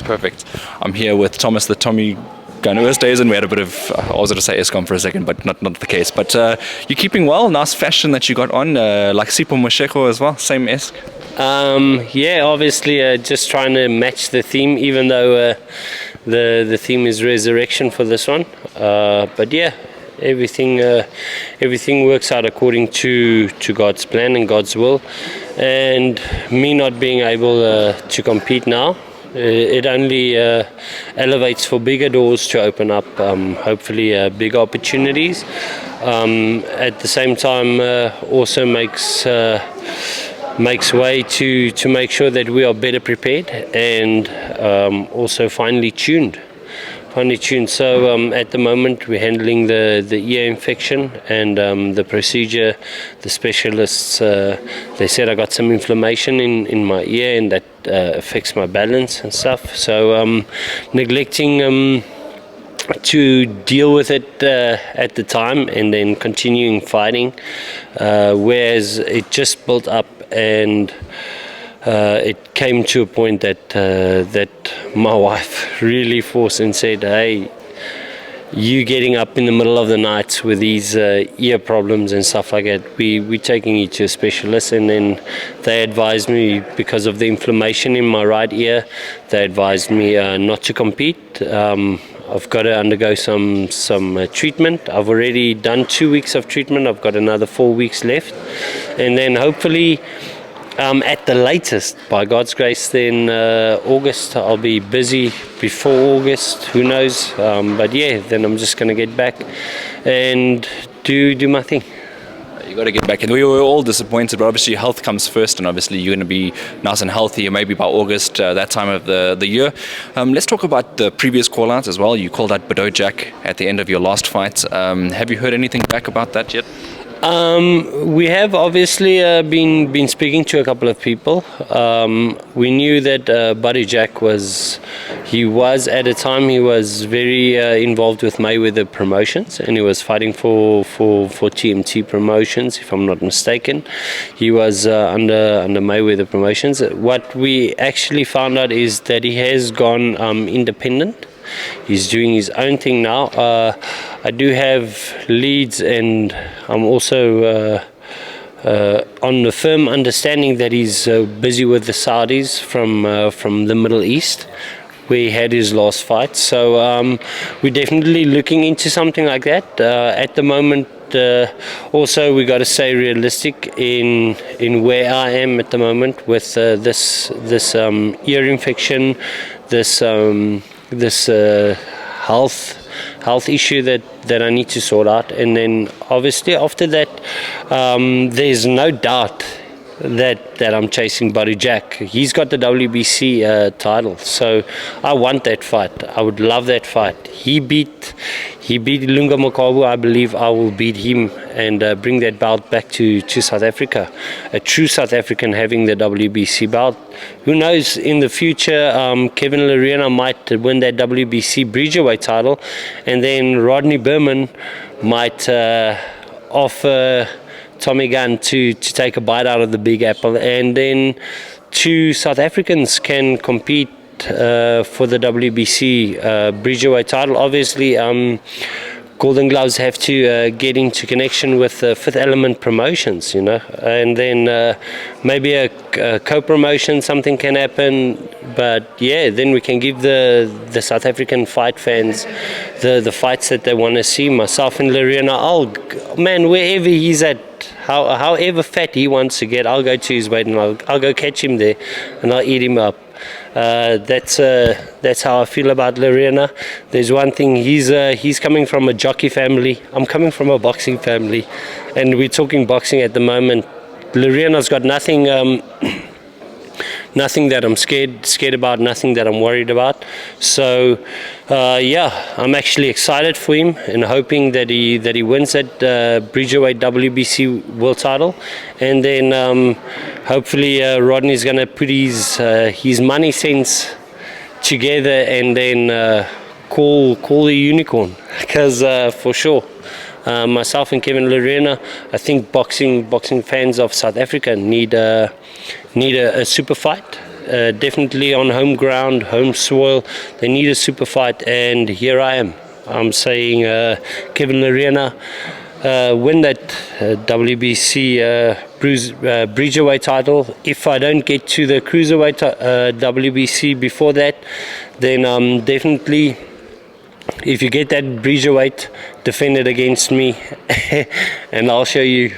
Perfect. I'm here with Thomas, the Tommy Gun Oosthuizen. We had a bit of, I was going to say Eskom for a second, but not the case. But you're keeping well. Nice fashion that you got on, like Sipho Moshego as well, same esque. Yeah, obviously just trying to match the theme, even though the theme is resurrection for this one. But yeah, everything works out according to God's plan and God's will. And me not being able to compete now, it only elevates for bigger doors to open up, hopefully bigger opportunities. At the same time, also makes way to make sure that we are better prepared and also finely tuned. So at the moment we're handling the ear infection and the procedure. The specialists, they said I got some inflammation in my ear and that affects my balance and stuff. So neglecting to deal with it at the time and then continuing fighting, whereas it just built up and it came to a point that my wife really forced and said, hey, you getting up in the middle of the night with these ear problems and stuff like that, we're taking you to a specialist. And then they advised me, because of the inflammation in my right ear, they advised me not to compete. I've got to undergo some treatment. I've already done 2 weeks of treatment. I've got another 4 weeks left, and then hopefully at the latest, by God's grace, then August, I'll be busy before August, who knows, but yeah, then I'm just going to get back and do my thing. You got to get back in. We were all disappointed, but obviously health comes first, and obviously you're going to be nice and healthy, maybe by August, that time of the year. Let's talk about the previous call-outs as well. You called out Badou Jack at the end of your last fight. Have you heard anything back about that yet? We have obviously been speaking to a couple of people. We knew that Badou Jack was at a time he was very involved with Mayweather Promotions, and he was fighting for TMT Promotions, if I'm not mistaken. He was under Mayweather Promotions. What we actually found out is that he has gone independent. He's doing his own thing now. I do have leads, and I'm also on the firm understanding that he's busy with the Saudis from the Middle East, where he had his last fight. So we're definitely looking into something like that. At the moment, also we got to stay realistic in where I am at the moment with this ear infection, this health issue that I need to sort out. And then obviously after that, there's no doubt that I'm chasing Badou Jack. He's got the WBC title, so I want that fight. I would love that fight. He beat Lunga Mokabu. I believe I will beat him and bring that belt back to South Africa. A true South African having the WBC belt. Who knows, in the future, Kevin Lerena might win that WBC Bridgerweight title, and then Rodney Berman might offer Tommy Gunn to take a bite out of the big apple, and then 2 South Africans can compete for the WBC Bridgerweight title. Obviously, Golden Gloves have to get into connection with Fifth Element Promotions, you know, and then maybe a co-promotion, something can happen. But yeah, then we can give the South African fight fans the fights that they want to see. Myself and Lerena, wherever he's at, however fat he wants to get, I'll go to his weight and I'll go catch him there and I'll eat him up. That's how I feel about Lerena. There's one thing, he's coming from a jockey family. I'm coming from a boxing family, and we're talking boxing at the moment. Lerena's got nothing that I'm scared about, nothing that I'm worried about. So yeah, I'm actually excited for him and hoping that he wins that Bridgerweight WBC world title, and then hopefully Rodney's gonna put his money sense together and then call the unicorn, because for sure. Myself and Kevin Lerena, I think boxing fans of South Africa need a super fight, definitely on home ground, home soil. They need a super fight, and here I am. I'm saying Kevin Lerena win that WBC Bridgerweight title. If I don't get to the Cruiserweight WBC before that, then definitely, if you get that Bridgerweight, defend it against me, and I'll show you.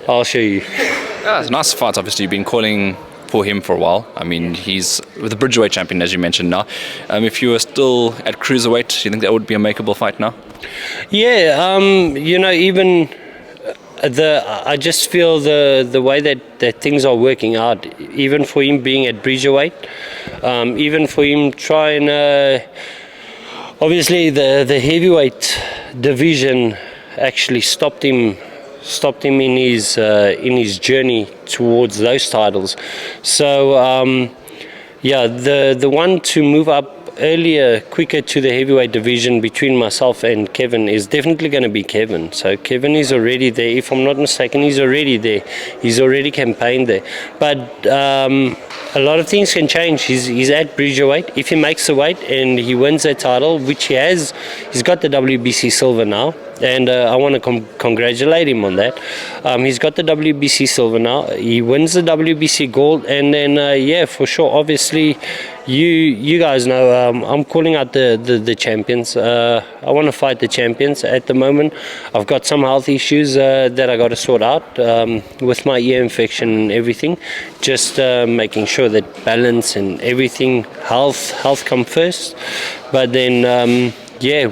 Yeah, it's a nice fight. Obviously, you've been calling for him for a while. I mean, he's the Bridgerweight champion, as you mentioned now. If you were still at Cruiserweight, do you think that would be a makeable fight now? Yeah, even I just feel the way that things are working out, even for him being at Bridgerweight, even for him trying, obviously the heavyweight division actually stopped him in his journey towards those titles. So the one to move up earlier, quicker to the heavyweight division between myself and Kevin is definitely going to be Kevin. So Kevin is already there. If I'm not mistaken, he's already there. He's already campaigned there. But a lot of things can change. He's at Bridgerweight. If he makes the weight and he wins that title, which he has, he's got the WBC silver now. And I want to congratulate him on that. He's got the WBC silver now. He wins the WBC gold, and then for sure. Obviously, you guys know I'm calling out the champions. I want to fight the champions at the moment. I've got some health issues that I got to sort out with my ear infection and everything. Just making sure that balance and everything, health come first. But then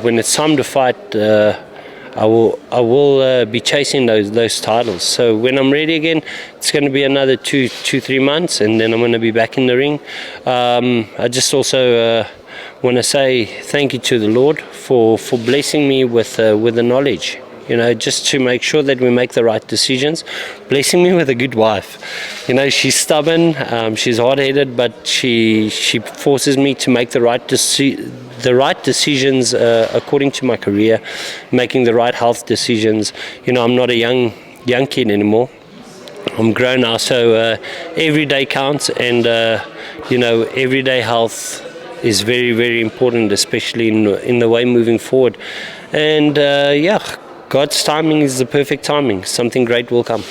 when it's time to fight. I will be chasing those titles. So when I'm ready again, it's going to be another 2-3 months, and then I'm going to be back in the ring. I just also want to say thank you to the Lord for blessing me with the knowledge. Just to make sure that we make the right decisions. Blessing me with a good wife. She's stubborn, she's hard-headed, but she forces me to make the right decisions according to my career, making the right health decisions. I'm not a young kid anymore. I'm grown now, so every day counts, and everyday health is very, very important, especially in the way moving forward. And God's timing is the perfect timing. Something great will come.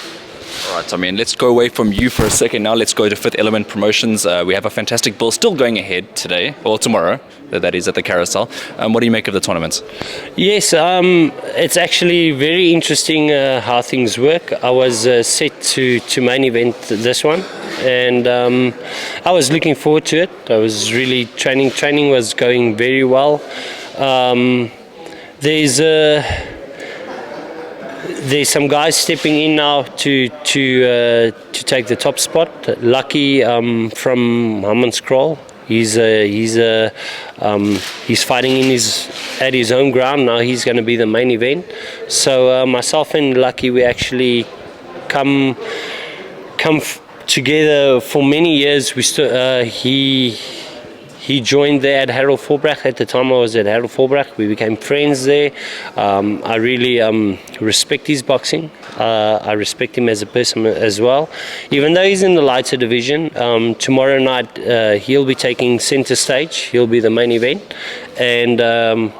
All right, let's go away from you for a second now. Let's go to Fifth Element Promotions. We have a fantastic bill still going ahead today, or tomorrow, that is at the Carousel. What do you make of the tournament? Yes, it's actually very interesting how things work. I was set to main event this one, and I was looking forward to it. I was really training. Training was going very well. There's some guys stepping in now to take the top spot. Lucky from Hammanskraal. He's fighting at his home ground now. He's going to be the main event. So myself and Lucky, we actually come together for many years. He joined there at Harold Voorbrach. At the time I was at Harold Voorbrach. We became friends there. I really respect his boxing. I respect him as a person as well. Even though he's in the lighter division, tomorrow night he'll be taking center stage. He'll be the main event. And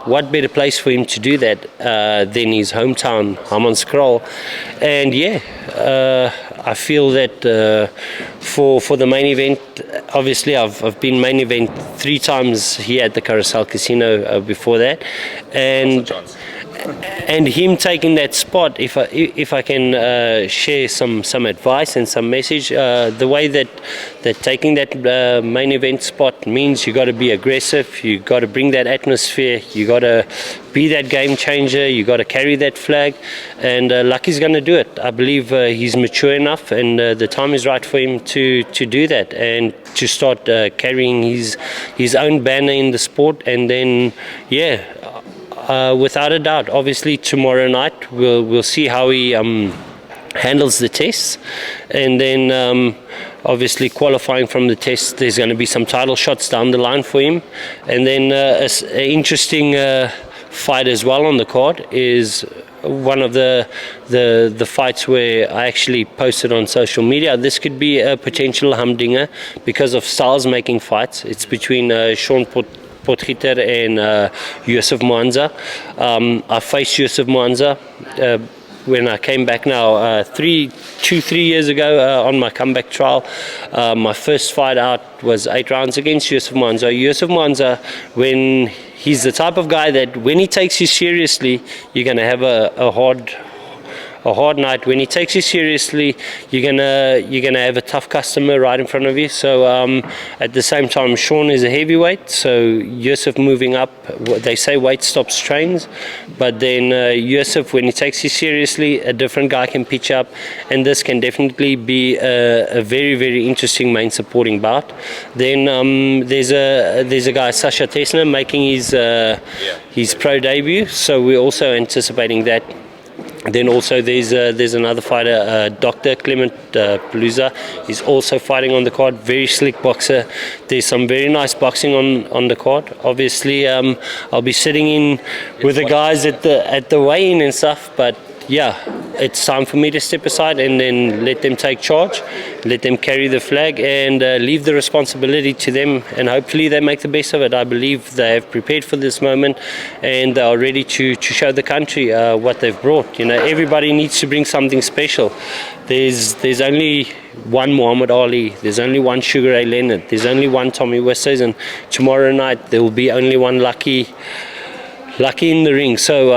what better place for him to do that than his hometown, Hammanskraal. And I feel that for the main event, obviously I've been main event 3 times here at the Carousel Casino before that, and him taking that spot, if I can share some advice and some message, the way that taking that main event spot means you got to be aggressive, you got to bring that atmosphere, you got to be that game changer, you got to carry that flag, and Lucky's going to do it. I believe he's mature enough, and the time is right for him to do that and to start carrying his own banner in the sport. And then without a doubt, obviously tomorrow night we'll see how he handles the tests, and then obviously qualifying from the test, there's going to be some title shots down the line for him. And then an interesting fight as well on the card is one of the fights where I actually posted on social media. This could be a potential humdinger because of styles making fights. It's between Sean Potgieter and Yusuf Mwanza. I faced Yusuf Mwanza when I came back now 3 years ago on my comeback trial. My first fight out was 8 rounds against Yusuf Mwanza. Yusuf Mwanza, when he's the type of guy that when he takes you seriously, you're going to have a hard night. When he takes you seriously, you're gonna have a tough customer right in front of you. So at the same time, Sean is a heavyweight, so Yusuf moving up. They say weight stops trains, but then Yusuf, when he takes you seriously, a different guy can pitch up, and this can definitely be a very, very interesting main supporting bout. Then there's a guy, Sasha Tesna, making his pro debut, so we're also anticipating that. Then also there's another fighter, Dr. Clement Palooza. He's also fighting on the card. Very slick boxer. There's some very nice boxing on the card. Obviously, I'll be sitting in with the guys at the weigh-in and stuff. But yeah, it's time for me to step aside and then let them take charge, let them carry the flag, and leave the responsibility to them. And hopefully they make the best of it. I believe they have prepared for this moment, and they are ready to show the country what they've brought. You know, everybody needs to bring something special. There's only one Muhammad Ali. There's only one Sugar Ray Leonard. There's only one Tommy Oosthuizen. Tomorrow night there will be only one Lucky in the ring. So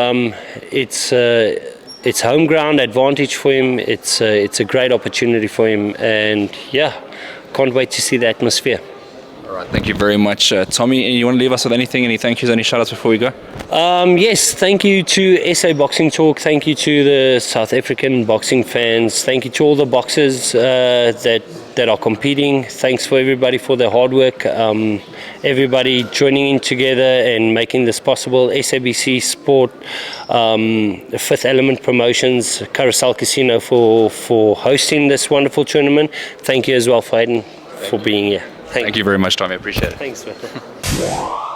it's home ground advantage for him. It's a great opportunity for him, and yeah, can't wait to see the atmosphere. All right, thank you very much, Tommy. You want to leave us with anything, any thank yous, any shout outs before we go? Yes, thank you to SA Boxing Talk. Thank you to the South African boxing fans. Thank you to all the boxers that are competing. Thanks for everybody for their hard work. Everybody joining in together and making this possible. SABC Sport, Fifth Element Promotions, Carousel Casino for hosting this wonderful tournament. Thank you as well, Hayden, for being here. Thank you very much, Tommy. I appreciate it. Thanks, man.